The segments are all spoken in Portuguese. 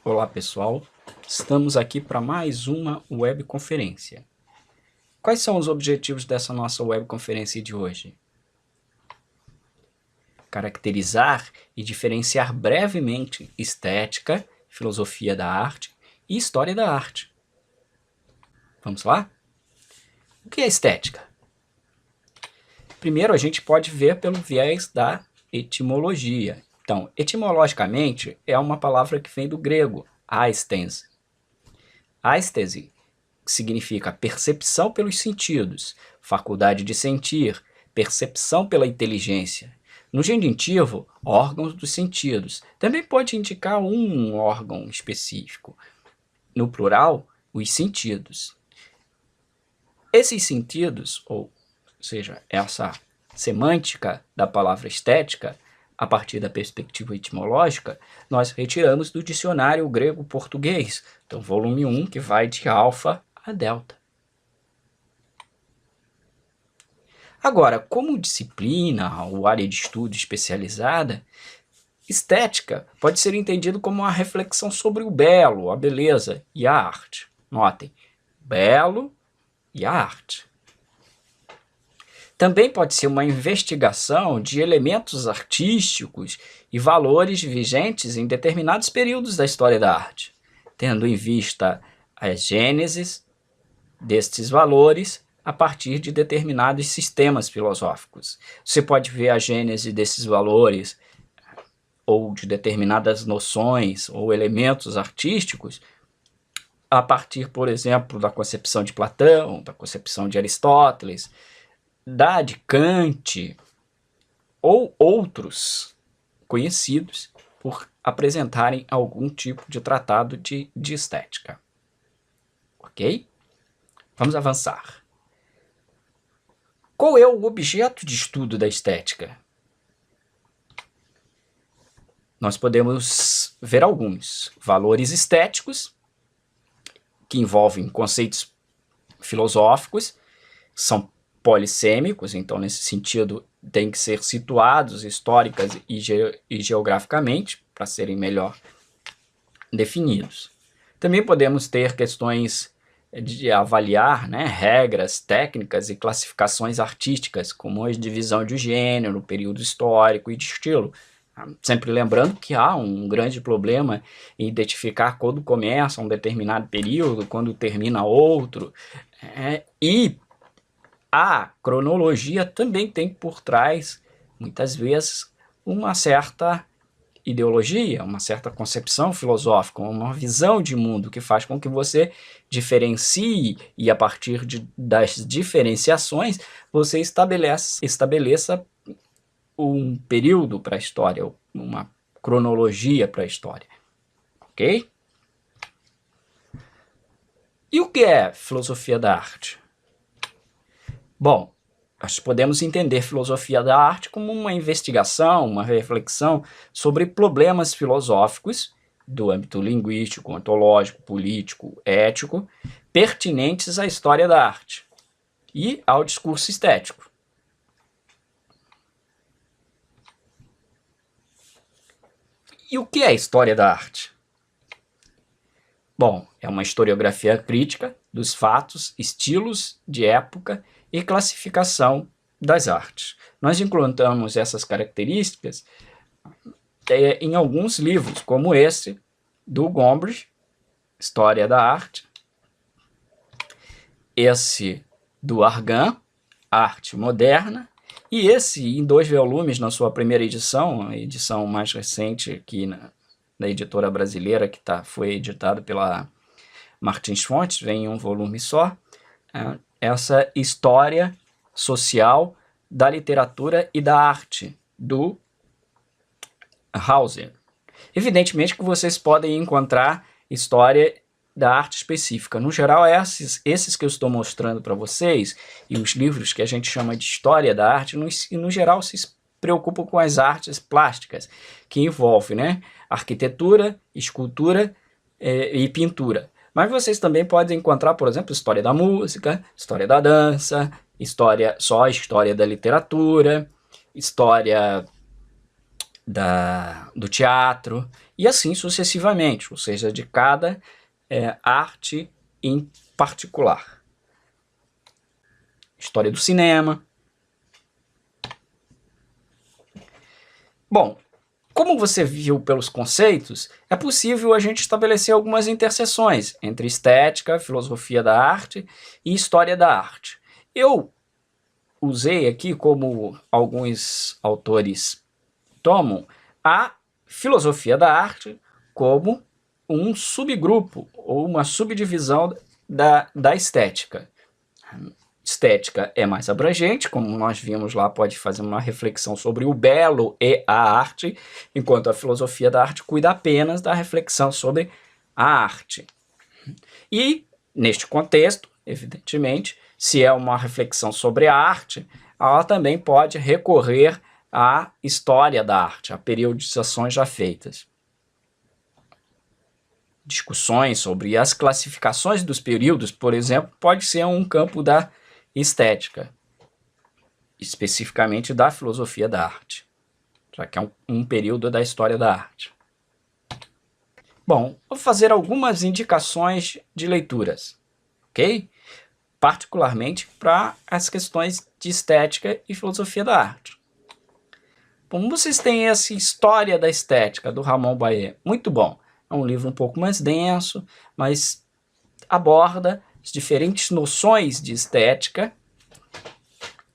Olá pessoal, estamos aqui para mais uma webconferência. Quais são os objetivos dessa nossa webconferência de hoje? Caracterizar e diferenciar brevemente estética, filosofia da arte e história da arte. Vamos lá? O que é estética? Primeiro a gente pode ver pelo viés da etimologia. Então, etimologicamente é uma palavra que vem do grego, aesthens. Aesthese significa percepção pelos sentidos, faculdade de sentir, percepção pela inteligência. No genitivo, órgãos dos sentidos. Também pode indicar um órgão específico. No plural, os sentidos. Esses sentidos, ou seja, essa semântica da palavra estética, a partir da perspectiva etimológica, nós retiramos do dicionário grego-português, então volume 1, que vai de alfa a delta. Agora, como disciplina ou área de estudo especializada, estética pode ser entendido como uma reflexão sobre o belo, a beleza e a arte. Notem, belo e a arte. Também pode ser uma investigação de elementos artísticos e valores vigentes em determinados períodos da história da arte, tendo em vista a gênese destes valores a partir de determinados sistemas filosóficos. Você pode ver a gênese desses valores ou de determinadas noções ou elementos artísticos a partir, por exemplo, da concepção de Platão, da concepção de Aristóteles, da de Kant ou outros conhecidos por apresentarem algum tipo de tratado de estética. Ok? Vamos avançar. Qual é o objeto de estudo da estética? Nós podemos ver alguns valores estéticos que envolvem conceitos filosóficos, são polissêmicos, então nesse sentido tem que ser situados históricas e geograficamente para serem melhor definidos. Também podemos ter questões de avaliar, né, regras, técnicas e classificações artísticas, como a divisão de gênero, período histórico e de estilo. Sempre lembrando que há um grande problema em identificar quando começa um determinado período, quando termina outro, e a cronologia também tem por trás, muitas vezes, uma certa ideologia, uma certa concepção filosófica, uma visão de mundo que faz com que você diferencie e, a partir das diferenciações, você estabeleça um período para a história, uma cronologia para a história. Ok? E o que é filosofia da arte? Bom, nós podemos entender filosofia da arte como uma investigação, uma reflexão sobre problemas filosóficos do âmbito linguístico, ontológico, político, ético, pertinentes à história da arte e ao discurso estético. E o que é história da arte? Bom, é uma historiografia crítica dos fatos, estilos de época e classificação das artes. Nós encontramos essas características em alguns livros, como esse do Gombrich, História da Arte, esse do Argan, Arte Moderna, e esse em 2 volumes na sua primeira edição, a edição mais recente aqui da editora brasileira, que foi editado pela Martins Fontes, vem em um volume só, essa história social da literatura e da arte, do Hauser. Evidentemente que vocês podem encontrar história da arte específica. No geral, esses que eu estou mostrando para vocês, e os livros que a gente chama de história da arte, no geral se preocupam com as artes plásticas, que envolvem, né, arquitetura, escultura e pintura. Mas vocês também podem encontrar, por exemplo, história da música, história da dança, história da literatura, história do teatro, e assim sucessivamente, ou seja, de cada arte em particular. História do cinema. Bom, como você viu pelos conceitos, é possível a gente estabelecer algumas interseções entre estética, filosofia da arte e história da arte. Eu usei aqui, como alguns autores tomam, a filosofia da arte como um subgrupo ou uma subdivisão da estética. Estética é mais abrangente, como nós vimos lá, pode fazer uma reflexão sobre o belo e a arte, enquanto a filosofia da arte cuida apenas da reflexão sobre a arte. E, neste contexto, evidentemente, se é uma reflexão sobre a arte, ela também pode recorrer à história da arte, a periodizações já feitas. Discussões sobre as classificações dos períodos, por exemplo, pode ser um campo da estética, especificamente da filosofia da arte, já que é um período da história da arte. Bom, vou fazer algumas indicações de leituras, ok? Particularmente para as questões de estética e filosofia da arte. Bom, vocês têm essa História da Estética, do Ramon Baer, muito bom. É um livro um pouco mais denso, mas aborda as diferentes noções de estética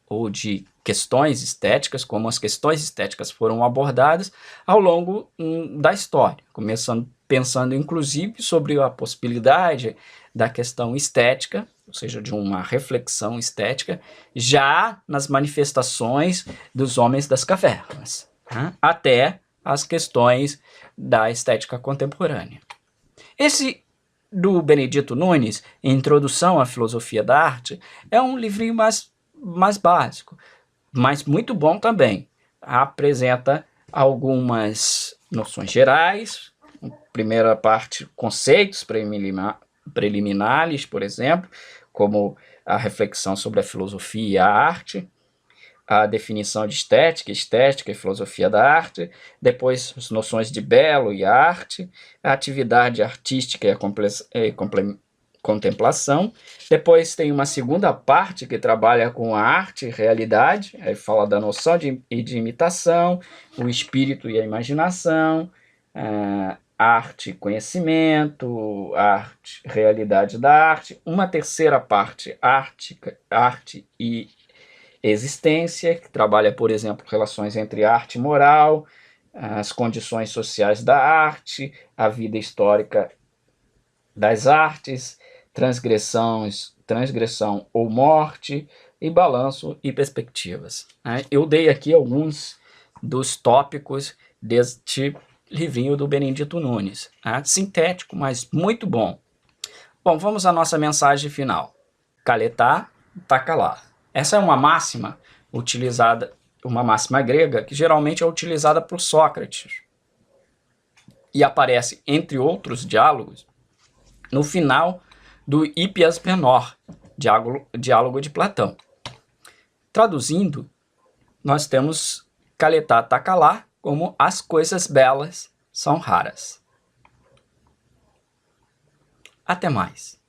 ou de questões estéticas, como as questões estéticas foram abordadas ao longo da história, começando pensando inclusive sobre a possibilidade da questão estética, ou seja, de uma reflexão estética, já nas manifestações dos homens das cavernas, né? Até as questões da estética contemporânea. Esse do Benedito Nunes, Introdução à Filosofia da Arte, é um livrinho mais básico, mas muito bom também. Apresenta algumas noções gerais, primeira parte, conceitos preliminares, por exemplo, como a reflexão sobre a filosofia e a arte, a definição de estética e filosofia da arte, depois as noções de belo e arte, a atividade artística e a contemplação. Depois tem uma segunda parte que trabalha com a arte e realidade, aí fala da noção de imitação, o espírito e a imaginação, arte e conhecimento, arte, realidade da arte. Uma terceira parte, arte e existência, que trabalha, por exemplo, relações entre arte e moral, as condições sociais da arte, a vida histórica das artes, transgressão ou morte, e balanço e perspectivas. Eu dei aqui alguns dos tópicos deste livrinho do Benedito Nunes. Sintético, mas muito bom. Bom, vamos à nossa mensagem final. Caletá, tá calá. Essa é uma máxima utilizada, uma máxima grega, que geralmente é utilizada por Sócrates e aparece, entre outros diálogos, no final do Hípias Menor, diálogo de Platão. Traduzindo, nós temos caletá tá calá como as coisas belas são raras. Até mais.